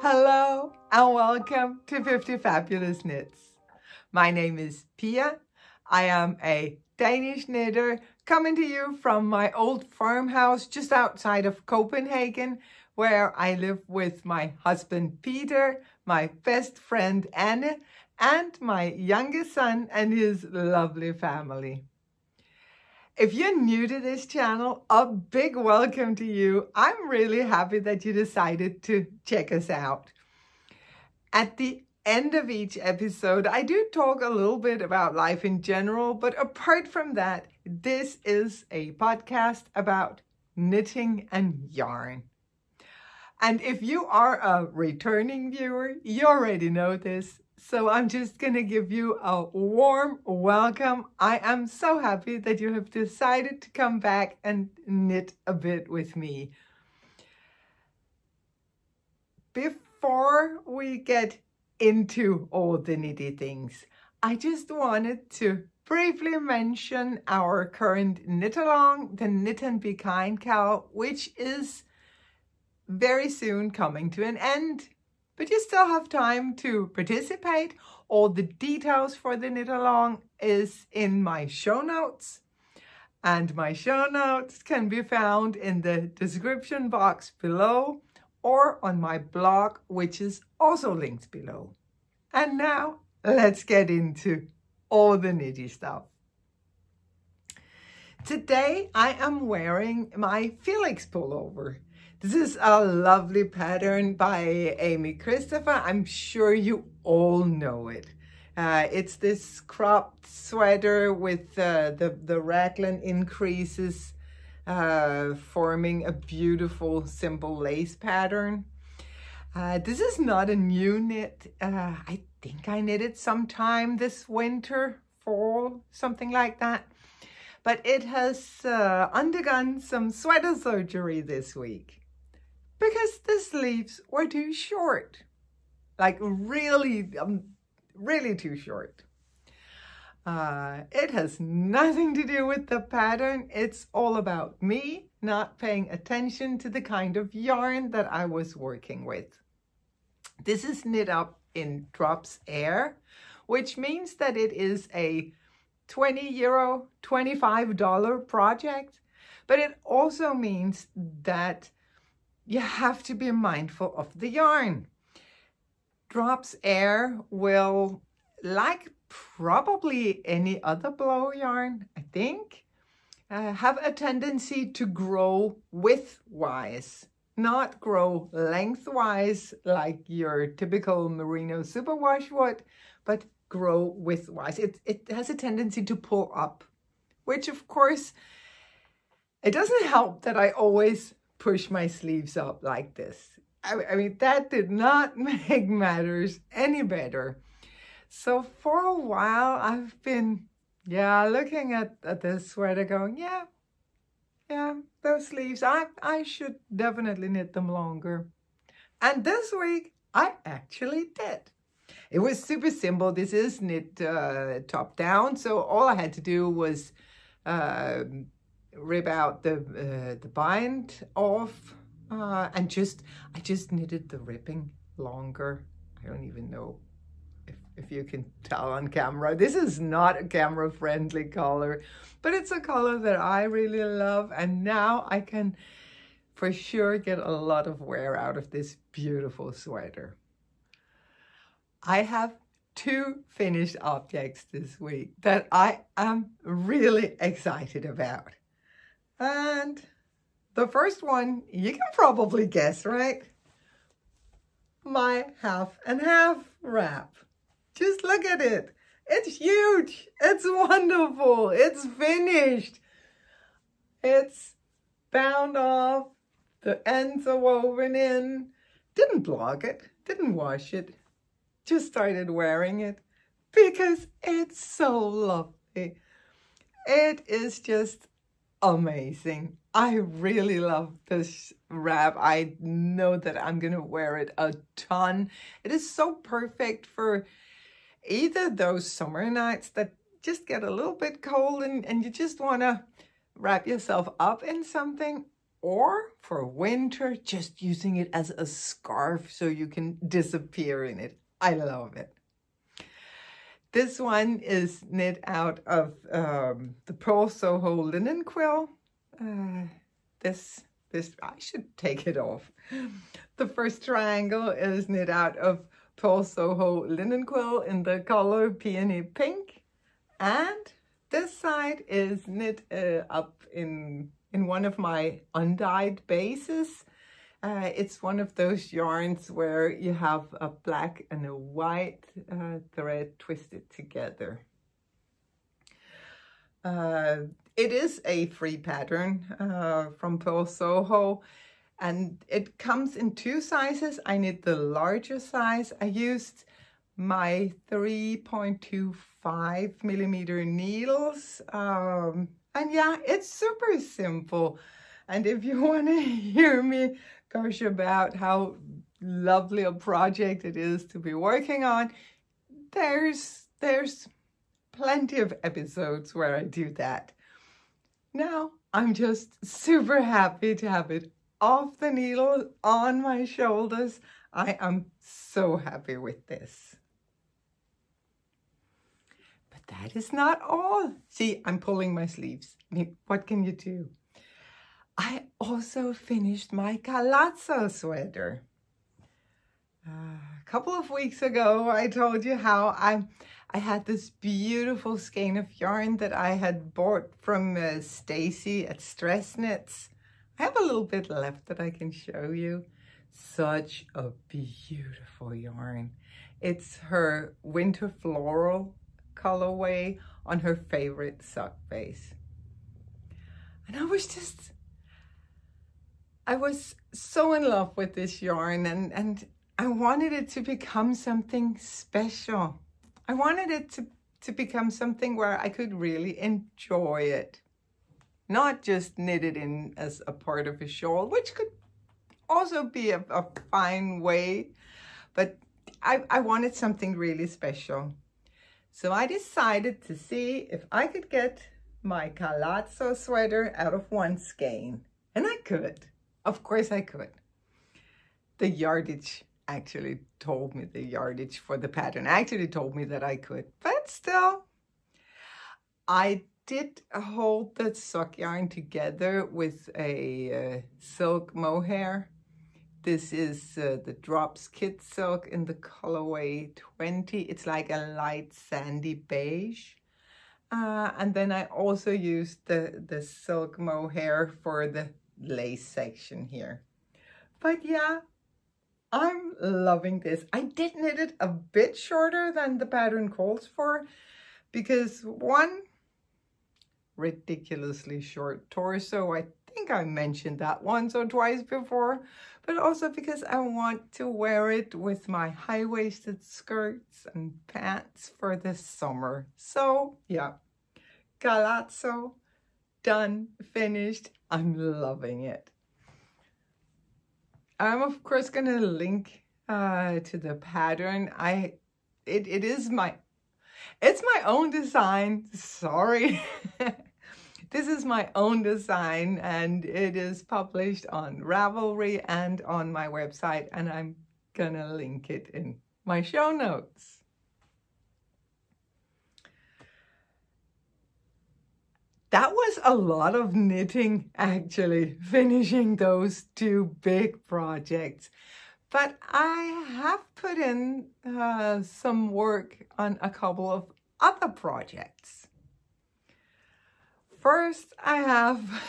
Hello and welcome to 50 Fabulous Knits. My name is Pia. I am a Danish knitter coming to you from my old farmhouse just outside of Copenhagen, where I live with my husband Peter, my best friend Anne, and my youngest son and his lovely family. If you're new to this channel, a big welcome to you. I'm really happy that you decided to check us out. At the end of each episode, I do talk a little bit about life in general, but apart from that, this is a podcast about knitting and yarn. And if you are a returning viewer, you already know this. So I'm just going to give you a warm welcome. I am so happy that you have decided to come back and knit a bit with me. Before we get into all the knitty things, I just wanted to briefly mention our current Knitalong, the Knit and Be Kind Cal, which is very soon coming to an end. But you still have time to participate. All the details for the Knitalong is in my show notes. And my show notes can be found in the description box below or on my blog, which is also linked below. And now let's get into all the knitty stuff. Today I am wearing my Felix pullover. This is a lovely pattern by Amy Christopher. I'm sure you all know it. It's this cropped sweater with the raglan increases forming a beautiful simple lace pattern. This is not a new knit. I think I knitted sometime this winter, fall, something like that. But it has undergone some sweater surgery this week, because the sleeves were too short, like really too short. It has nothing to do with the pattern. It's all about me not paying attention to the kind of yarn that I was working with. This is knit up in drops air, which means that it is a €20, $25 project, but it also means that you have to be mindful of the yarn. Drops air will, like probably any other blow yarn, I think, have a tendency to grow widthwise, not grow lengthwise like your typical merino superwash would, but grow widthwise. It has a tendency to pull up, which of course, it doesn't help that I always push my sleeves up like this. I mean, that did not make matters any better. So for a while, I've been, looking at this sweater going, those sleeves, I should definitely knit them longer. And this week, I actually did. It was super simple. This is knit top down, so all I had to do was rip out the bind off and I just knitted the ripping longer. I don't even know if you can tell on camera. This is not a camera friendly color, but it's a color that I really love, and now I can for sure get a lot of wear out of this beautiful sweater. I have two finished objects this week that I am really excited about. And the first one, you can probably guess, right? My half and half wrap. Just look at it. It's huge. It's wonderful. It's finished. It's bound off. The ends are woven in. Didn't blog it. Didn't wash it. Just started wearing it because it's so lovely. It is just amazing. I really love this wrap. I know that I'm going to wear it a ton. It is so perfect for either those summer nights that just get a little bit cold and you just want to wrap yourself up in something, or for winter, just using it as a scarf so you can disappear in it. I love it. This one is knit out of the Pearl Soho linen quill. This I should take it off. The first triangle is knit out of Pearl Soho linen quill in the color Peony Pink, and this side is knit up in one of my undyed bases. It's one of those yarns where you have a black and a white thread twisted together. It is a free pattern from Pearl Soho, and it comes in 2 sizes. I knit the larger size. I used my 3.25 millimeter needles, and yeah, it's super simple. And if you want to hear me gush about how lovely a project it is to be working on, there's plenty of episodes where I do that. Now I'm just super happy to have it off the needle on my shoulders. I am so happy with this. But that is not all. See, I'm pulling my sleeves. I mean, what can you do? I also finished my Palazzo sweater. A couple of weeks ago, I told you how I had this beautiful skein of yarn that I had bought from Stacy at Stress Knits. I have a little bit left that I can show you. Such a beautiful yarn. It's her winter floral colorway on her favorite sock base. And I was so in love with this yarn, and I wanted it to become something special. I wanted it to become something where I could really enjoy it. Not just knit it in as a part of a shawl, which could also be a fine way, but I wanted something really special. So I decided to see if I could get my Palazzo sweater out of one skein. And I could. Of course I could. The yardage actually told me, the yardage for the pattern actually told me that I could. But still, I did hold the sock yarn together with a silk mohair. This is the Drops Kit Silk in the colorway 20. It's like a light sandy beige. And then I also used the silk mohair for the lace section here. But yeah, I'm loving this. I did knit it a bit shorter than the pattern calls for because one, ridiculously short torso. I think I mentioned that once or twice before, but also because I want to wear it with my high-waisted skirts and pants for the summer. So yeah, Palazzo, done, finished. I'm loving it. I'm of course gonna link to the pattern. It's my own design. Sorry. This is my own design, and it is published on Ravelry and on my website, and I'm gonna link it in my show notes. That was a lot of knitting, actually, finishing those 2 big projects. But I have put in some work on a couple of other projects. First, I have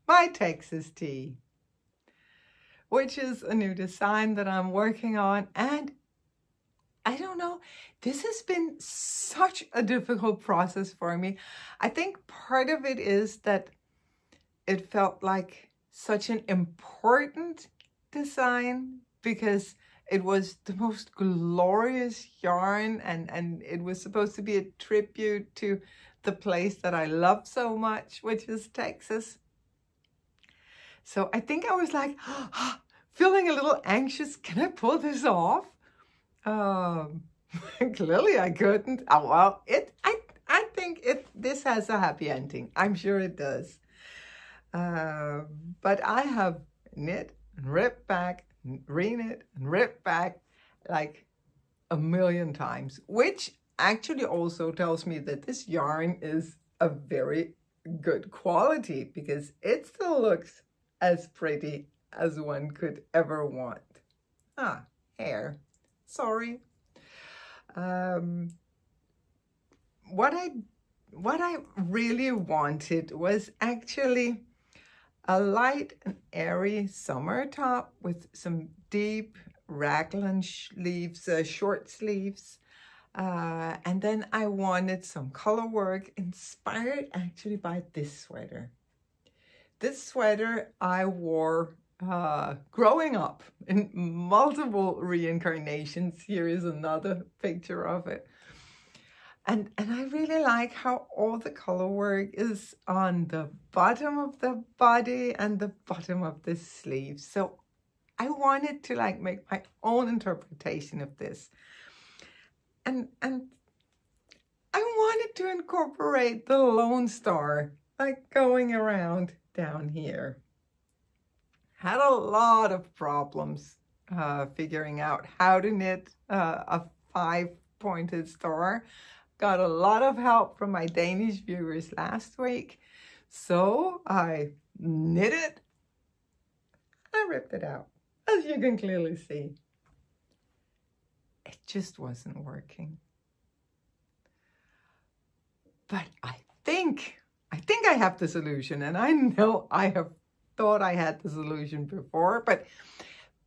my Texas tee, which is a new design that I'm working on. And I don't know, this has been such a difficult process for me. I think part of it is that it felt like such an important design because it was the most glorious yarn, and it was supposed to be a tribute to the place that I love so much, which is Texas. So I think I was like, feeling a little anxious. Can I pull this off? Clearly I couldn't. Oh, well, I think this has a happy ending. I'm sure it does. But I have knit and ripped back, re-knit and ripped back like a million times, which actually also tells me that this yarn is a very good quality because it still looks as pretty as one could ever want. Ah, hair. Sorry. What I really wanted was actually a light and airy summer top with some deep raglan sleeves, short sleeves. And then I wanted some color work inspired actually by this sweater. This sweater I wore growing up in multiple reincarnations. Here is another picture of it. And I really like how all the color work is on the bottom of the body and the bottom of the sleeve. So I wanted to like make my own interpretation of this. And I wanted to incorporate the Lone Star, like going around down here. Had a lot of problems figuring out how to knit a 5-pointed star. Got a lot of help from my Danish viewers last week. So I knit it. I ripped it out, as you can clearly see. It just wasn't working. But I think I have the solution, and I know I have thought I had the solution before, but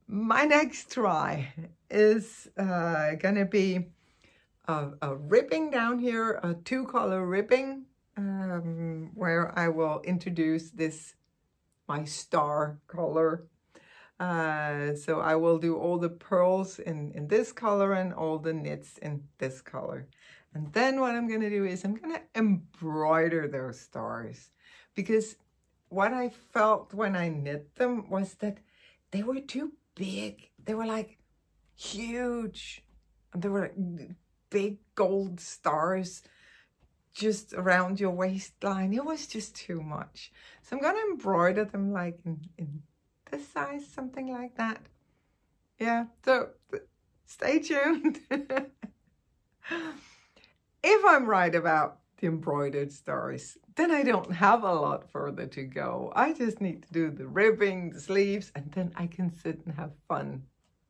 my next try is gonna be a ribbing down here, a 2-color ribbing, where I will introduce this, my star color. So I will do all the pearls in this color and all the knits in this color. And then what I'm gonna do is I'm gonna embroider those stars, because what I felt when I knit them was that they were too big. They were like huge. They were like big gold stars just around your waistline. It was just too much. So I'm gonna embroider them like in this size, something like that. Yeah, so stay tuned. If I'm right about the embroidered stars, then I don't have a lot further to go. I just need to do the ribbing, the sleeves, and then I can sit and have fun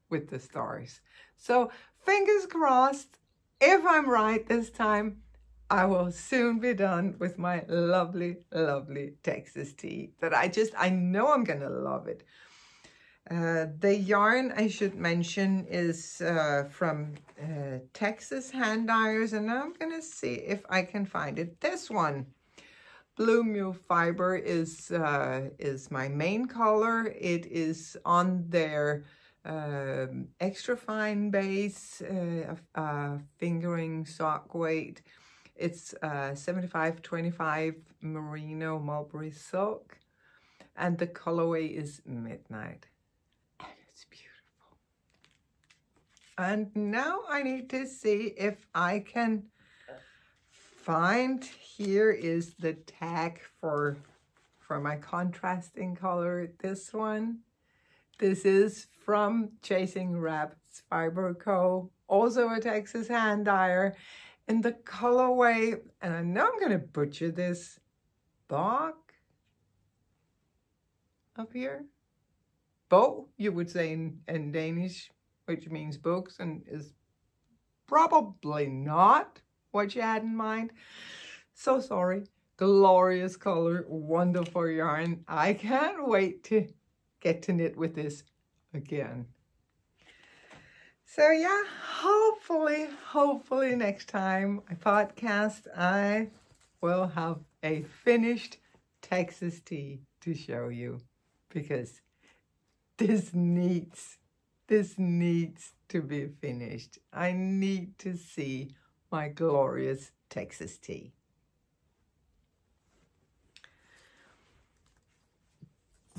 with the stars. So fingers crossed, if I'm right this time, I will soon be done with my lovely, lovely Texas tea that I know I'm gonna love it. The yarn I should mention is from Texas Hand Dyers, and I'm gonna see if I can find it. This one, Blue Mule Fiber, is my main color. It is on their extra fine base, fingering sock weight. It's 75-25 merino mulberry silk, and the colorway is Midnight. And it's beautiful. And now I need to see if I can find, here is the tag for my contrasting color, this one. This is from Chasing Rabbits Fiber Co., also a Texas hand dyer, in the colorway, and I know I'm gonna butcher this, Bok up here. Bo, you would say in Danish, which means books, and is probably not what you had in mind. So sorry. Glorious color, wonderful yarn. I can't wait to get to knit with this again. So yeah, hopefully next time I podcast, I will have a finished Texas tea to show you, because this needs to be finished. I need to see my glorious Texas tea.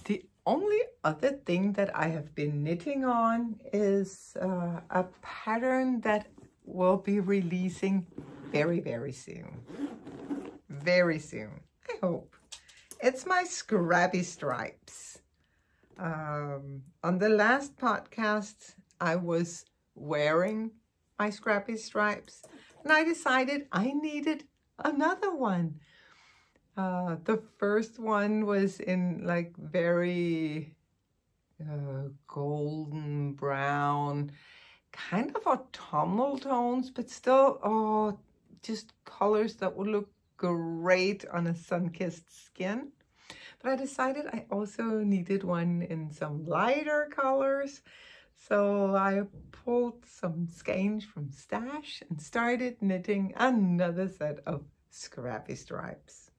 The only other thing that I have been knitting on is a pattern that will be releasing very, very soon. Very soon, I hope. It's my scrappy stripes. On the last podcast, I was wearing my scrappy stripes, and I decided I needed another one. The first one was in like very golden brown, kind of autumnal tones, but still, just colors that would look great on a sun-kissed skin. But I decided I also needed one in some lighter colors. So I pulled some skeins from Stash and started knitting another set of scrappy stripes.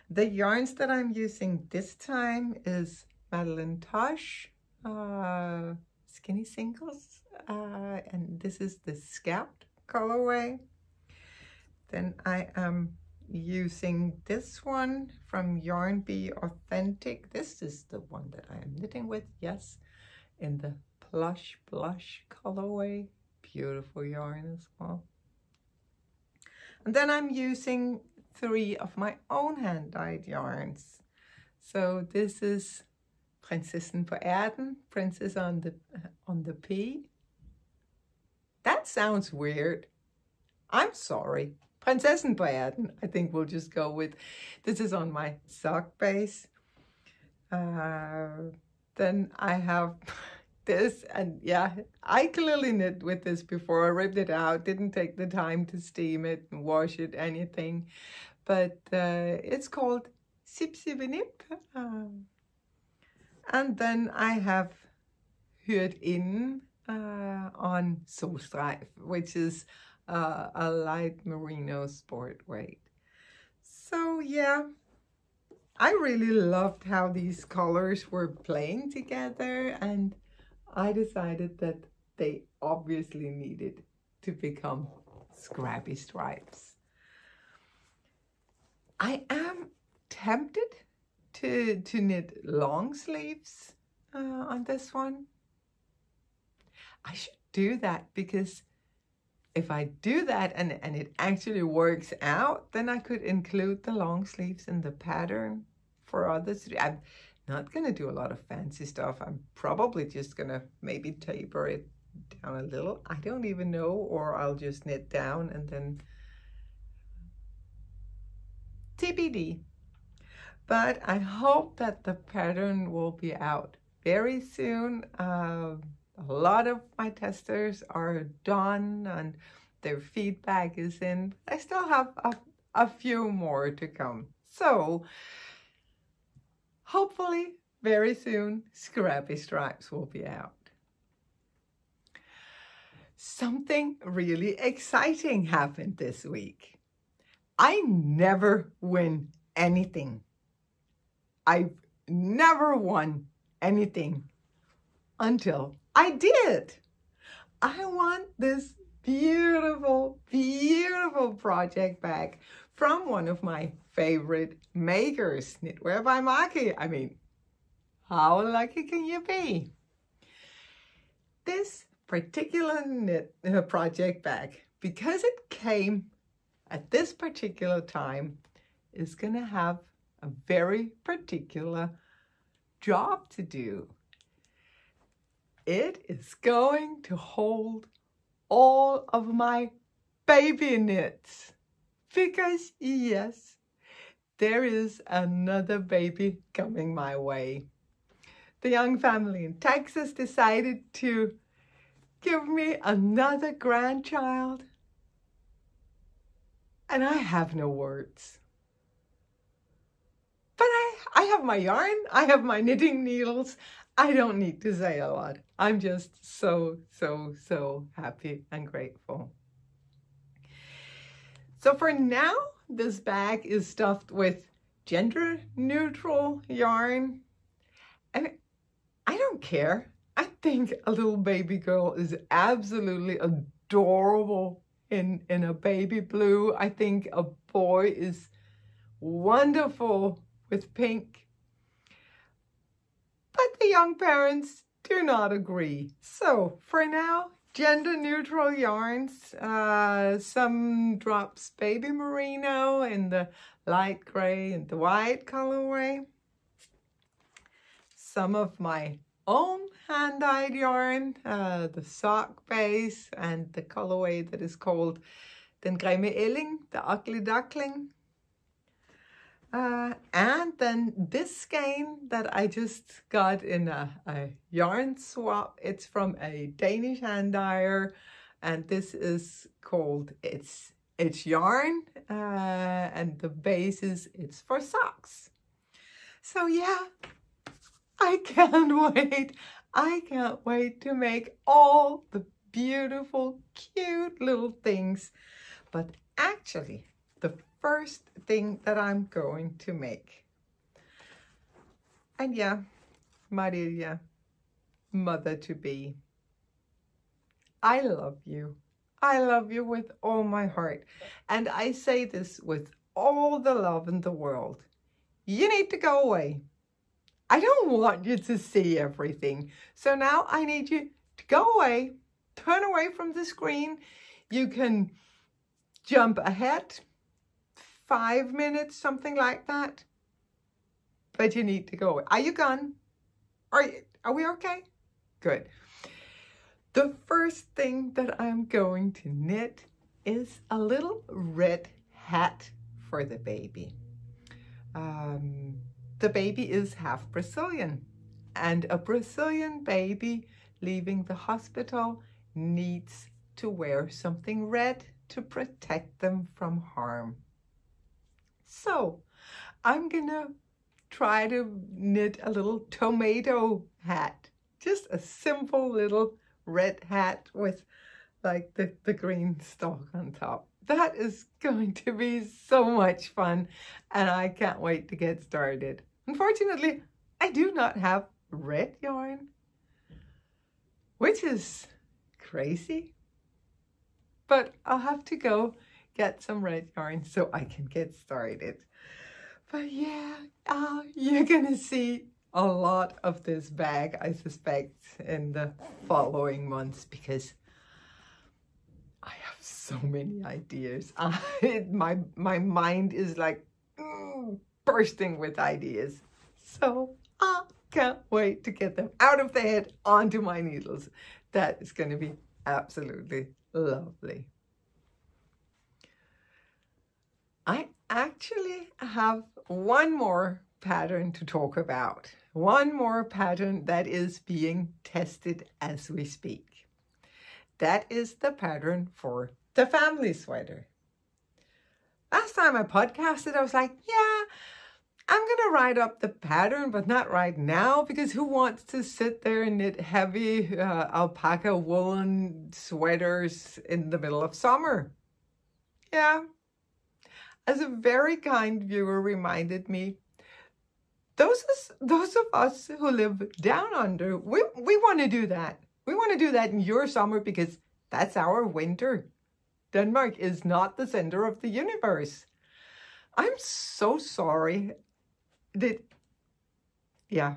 The yarns that I'm using this time is Madeline Tosh Skinny Singles, and this is the Scout colorway. Then I am using this one from Yarn Bee Authentic. This is the one that I am knitting with, yes, in the Plush Blush colorway. Beautiful yarn as well. And then I'm using 3 of my own hand-dyed yarns. So this is Prinsessen på Erden, Princess on the P. That sounds weird. I'm sorry. Prinsessen på Erden, I think we'll just go with. This is on my sock base. Then I have this, and yeah, I clearly knit with this before. I ripped it out, didn't take the time to steam it and wash it, anything. But it's called Sip Sip Nip. And then I have Hørt In on Solstreif, which is a light merino sport weight. So yeah, I really loved how these colors were playing together, and I decided that they obviously needed to become scrappy stripes. I am tempted to knit long sleeves on this one. I should do that, because if I do that and it actually works out, then I could include the long sleeves in the pattern for others to do. I'm not going to do a lot of fancy stuff. I'm probably just going to maybe taper it down a little. I don't even know, or I'll just knit down and then TBD. But I hope that the pattern will be out very soon. A lot of my testers are done and their feedback is in. I still have a few more to come. So hopefully very soon scrappy stripes will be out. Something really exciting happened this week. I never win anything. I've never won anything until I did. I won this beautiful, beautiful project bag from one of my favorite makers, Knitwear by Maki. I mean, how lucky can you be? This particular project bag, because it came at this particular time, is gonna have a very particular job to do. It is going to hold all of my baby knits, because yes, there is another baby coming my way. The young family in Texas decided to give me another grandchild, and I have no words. But I have my yarn, I have my knitting needles. I don't need to say a lot. I'm just so, so, so happy and grateful. So for now, this bag is stuffed with gender neutral yarn. And I don't care. I think a little baby girl is absolutely adorable in a baby blue. I think a boy is wonderful with pink. But the young parents do not agree. So for now, gender neutral yarns, some drops baby merino in the light gray and the white colorway. Some of my own hand-dyed yarn, the sock base and the colorway that is called Den Grimme Ælling, the ugly duckling. And then this skein that I just got in a yarn swap. It's from a Danish hand dyer, and this is called It's Yarn, and the base is It's for Socks. So yeah, I can't wait. I can't wait to make all the beautiful, cute little things. But actually, the first thing that I'm going to make. And yeah, Maria, mother-to-be, I love you. I love you with all my heart. And I say this with all the love in the world. You need to go away. I don't want you to see everything. So now I need you to go away, turn away from the screen. You can jump ahead 5 minutes, something like that. But you need to go away. Are you gone? Are we okay? Good. The first thing that I'm going to knit is a little red hat for the baby. The baby is half Brazilian, and a Brazilian baby leaving the hospital needs to wear something red to protect them from harm. So I'm gonna try to knit a little tomato hat, just a simple little red hat with like the green stalk on top. That is going to be so much fun, and I can't wait to get started. Unfortunately, I do not have red yarn, which is crazy, but I'll have to go get some red yarn so I can get started. But yeah, you're gonna see a lot of this bag, I suspect, in the following months, because I have so many ideas. My mind is like bursting with ideas. So I can't wait to get them out of the head onto my needles. That is going to be absolutely lovely. I actually have one more pattern to talk about. One more pattern that is being tested as we speak. That is the pattern for the family sweater. Last time I podcasted, I was like, yeah, I'm going to write up the pattern, but not right now, because who wants to sit there and knit heavy alpaca woolen sweaters in the middle of summer? Yeah. As a very kind viewer reminded me, those of us who live down under, we want to do that. We want to do that in your summer because that's our winter. Denmark is not the center of the universe. I'm so sorry that, yeah,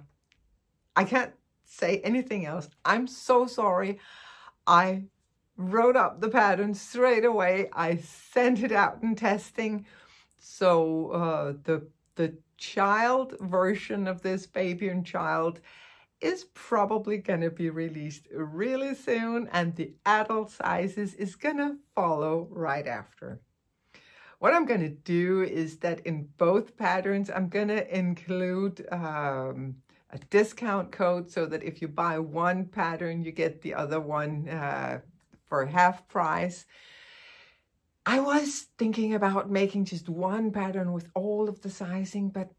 I can't say anything else. I'm so sorry. I wrote up the pattern straight away. I sent it out in testing. So the child version of this baby and child is probably going to be released really soon, and the adult sizes is going to follow right after. What I'm going to do is that in both patterns, I'm going to include a discount code so that if you buy one pattern, you get the other one for half price. I was thinking about making just one pattern with all of the sizing, but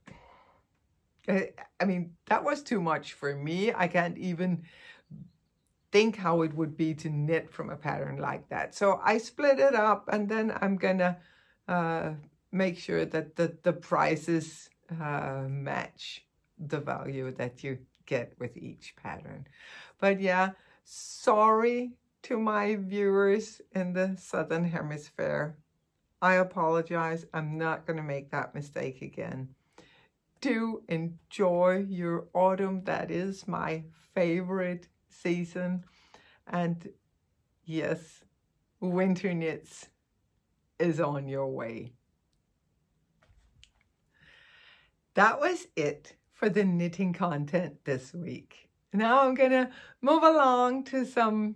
I mean, that was too much for me. I can't even think how it would be to knit from a pattern like that. So I split it up, and then I'm gonna make sure that the prices match the value that you get with each pattern. But yeah, sorry to my viewers in the Southern Hemisphere. I apologize. I'm not going to make that mistake again. Do enjoy your autumn. That is my favorite season. And yes, winter knits is on your way. that was it for the knitting content this week. Now I'm going to move along to some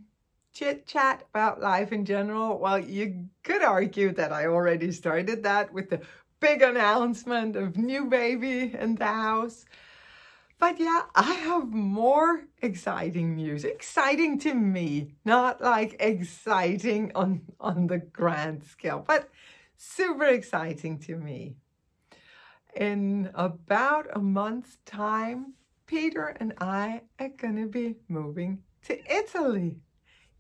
chit chat about life in general. Well, you could argue that I already started that with the big announcement of new baby in the house. But yeah, I have more exciting news. Exciting to me, not like exciting on the grand scale, but super exciting to me. In about a month's time, Peter and I are going to be moving to Italy.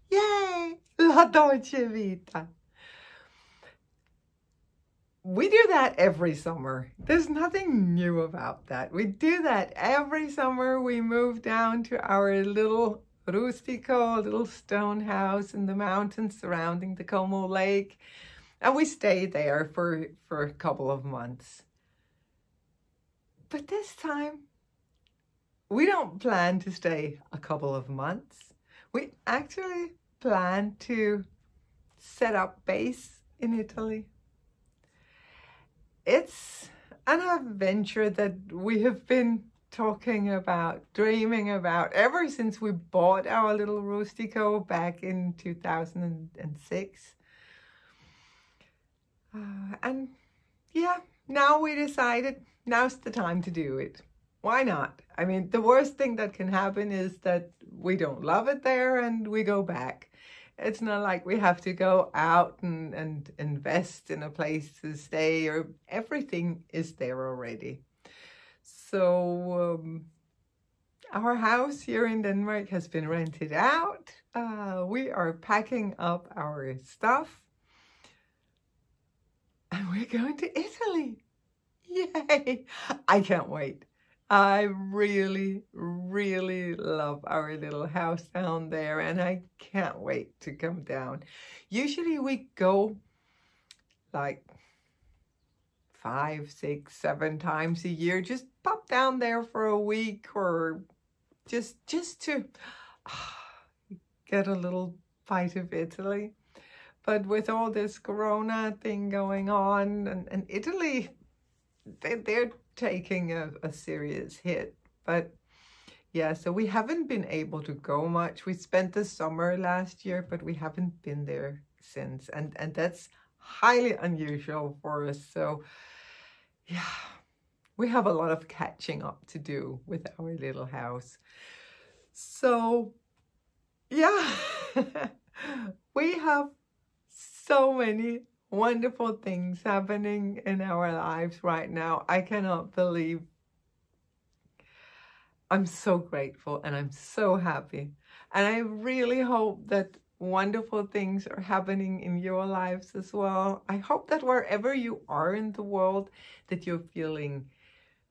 Yay! La Dolce Vita. We do that every summer. There's nothing new about that. We do that every summer. We move down to our little rustico, little stone house in the mountains surrounding the Como Lake. And we stay there for a couple of months. But this time, we don't plan to stay a couple of months. We actually plan to set up base in Italy. It's an adventure that we have been talking about, dreaming about, ever since we bought our little rustico back in 2006. And yeah, now we decided now's the time to do it. Why not? I mean, the worst thing that can happen is that we don't love it there and we go back. It's not like we have to go out and invest in a place to stay, or everything is there already. So our house here in Denmark has been rented out. We are packing up our stuff and we're going to Italy. Yay! I can't wait. I really, really love our little house down there, and I can't wait to come down. Usually we go like 5, 6, 7 times a year. Just pop down there for a week, or just to get a little bite of Italy. But with all this Corona thing going on, and Italy, they're taking a serious hit. But yeah, so we haven't been able to go much. We spent the summer last year, but we haven't been there since, and that's highly unusual for us. So yeah, we have a lot of catching up to do with our little house. So yeah, we have so many wonderful things happening in our lives right now. I cannot believe. I'm so grateful and I'm so happy. And I really hope that wonderful things are happening in your lives as well. I hope that wherever you are in the world, that you're feeling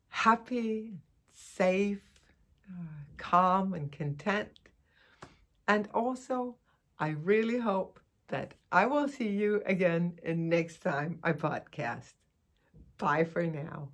happy, safe, calm and content. And also, I really hope that I will see you again next time I podcast. Bye for now.